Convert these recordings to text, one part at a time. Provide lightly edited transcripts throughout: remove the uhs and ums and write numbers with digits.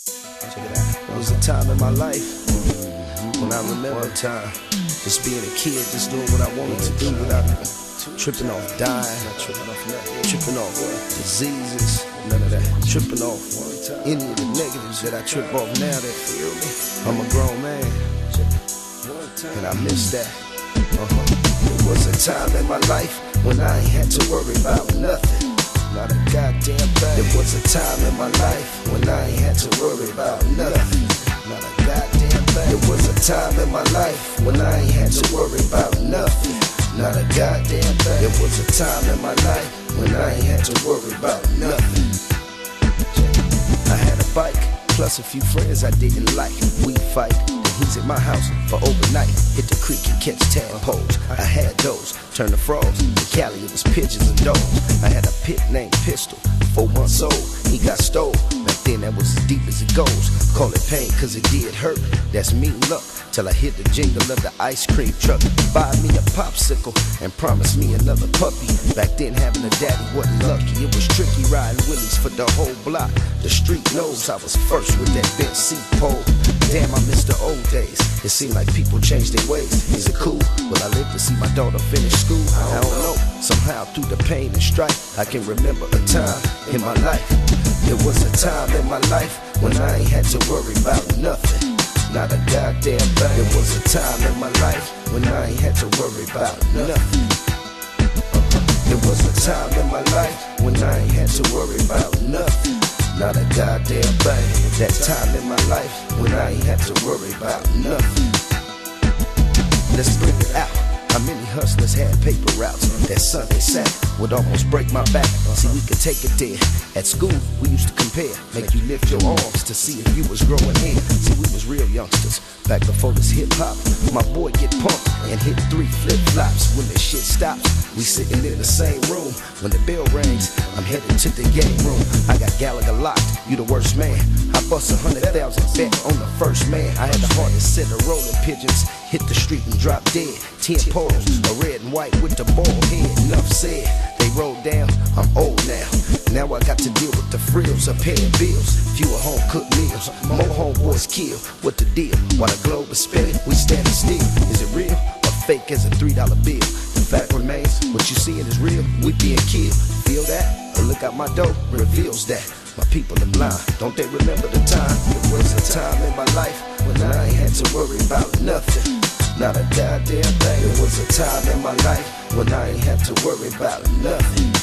Check it out. There was a time in my life when I remember a time just being a kid, just doing what I wanted to do without tripping off dying, tripping off diseases, none of that. Tripping off any of the negatives that I trip off now that I'm a grown man, and I miss that. There was a time in my life when I ain't had to worry about nothing, not a goddamn thing. There was a time in my life when I ain't had to worry about nothing, not a goddamn thing. There was a time in my life when I ain't had to worry about nothing, not a goddamn thing. There was a time in my life when I ain't had to worry about nothing. I had a bike, plus a few friends I didn't like. We fight, then he's at my house for overnight. Hit the creek and catch tadpoles. I had those, turn the frogs. In Cali it was pigeons and dogs. I had a pit named Pistol, 4 months old. He got stole. Back then that was as deep as it goes. Call it pain cause it did hurt. That's mean luck. Till I hit the jingle of the ice cream truck. Buy me a popsicle and promise me another puppy. Back then having a daddy wasn't lucky. It was tricky riding willies for the whole block. The street knows I was first with that bent seat pole. Damn, I miss the old days. It seemed like people changed their ways. Is it cool? Will I live to see my daughter finish school? I don't know. Somehow through the pain and strife, I can remember a time in my life. There was a time in my life when I ain't had to worry about nothing, not a goddamn thing. There was a time in my life when I ain't had to worry about nothing. There was a time in my life when I ain't had to worry about nothing, not a goddamn thing. That time in my life when I ain't had to worry about nothing. Let's bring it out. How many hustlers had paper routes? That Sunday sack would almost break my back. See, we could take it there. At school, we used to compare, make you lift your arms to see if you was growing hair. See, we was real youngsters back before this hip-hop. My boy get pumped and hit 3 flip-flops. When the shit stops, we sitting in the same room. When the bell rings, I'm headed to the game room. I got Gallagher locked, you the worst man. I bust 100,000 bet on the first man. I had the hardest set of rolling pigeons. Hit the street and drop dead. 10 poles, a red and white with the bald head. Enough said, they rolled down, I'm old now. Now I got to deal with the frills of paying bills. Fewer home cooked meals, more homeboys kill. What the deal? While the globe is spinning, we standing still. Is it real or fake as a $3 bill? The fact remains, what you seeing is real, we being killed. Feel that? A look out my door reveals that. My people are blind, don't they remember the time? There was a time in my life when I ain't had to worry about nothing, not a goddamn thing. There was a time in my life when I ain't had to worry about nothing.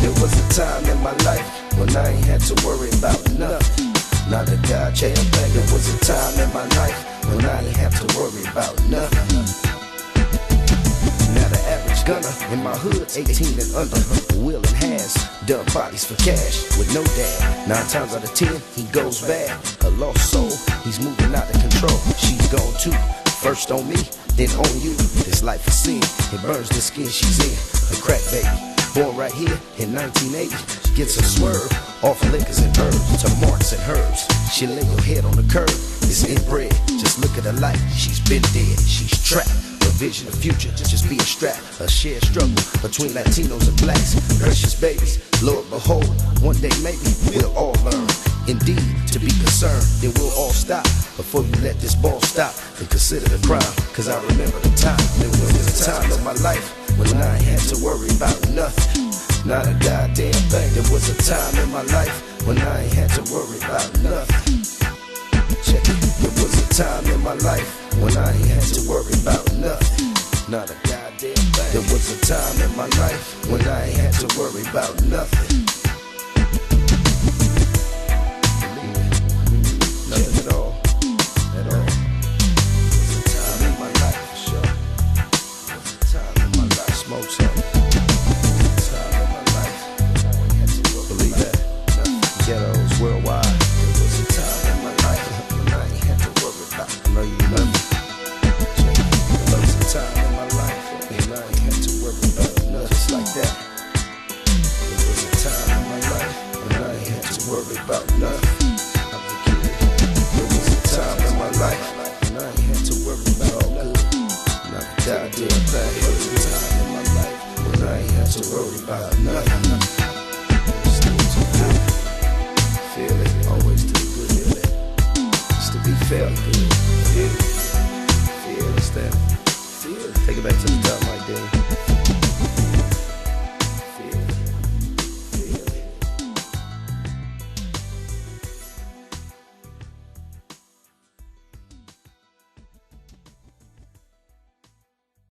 There was a time in my life when I ain't had to worry about nothing, not a goddamn thing. There was a time in my life when I ain't had to worry about nothing. Now the average gunner in my hood, 18 and under, wheeling has done bodies for cash with no dad. 9 times out of 10, he goes bad. A lost soul, he's moving out of control. She's gone too. First on me, then on you. This life is sin, it burns the skin she's in. A crack baby, born right here in 1980. Gets a swerve off liquors and herbs to marks and herbs. She lay your head on the curb, it's inbred. Just look at her life, she's been dead, she's trapped. A vision of future, just be a strap. A shared struggle between Latinos and blacks. Precious babies, Lord behold, one day maybe we'll all learn. Indeed, to be concerned, then we'll all stop. Before you let this ball stop and consider the crime. Cause I remember the time, there was a time in my life when I ain't had to worry about nothing, not a goddamn thing. There was a time in my life when I ain't had to worry about nothing. Check it. There was a time in my life when I ain't had to worry about nothing, not a goddamn thing. There was a time in my life when I ain't had to worry about nothing. Nothing at all. At all. There was a time in my life for sure. There was a time in my life. Smoke something. There was a time in my life when I ain't had to worry. Believe that. Ghettos worldwide. There was a time in my life when I ain't had to worry about. I know you love me. There was a time in my life when I ain't had to worry about nothing. Just like that. There was a time in my life when I ain't had to worry about nothing. There was a time in my life when I ain't had to worry about nothing, not a goddamn thing. There was a time in my life when I ain't had to worry about nothing. Still too good. Feel it, always felt good. Yeah. Understand? Take it back to the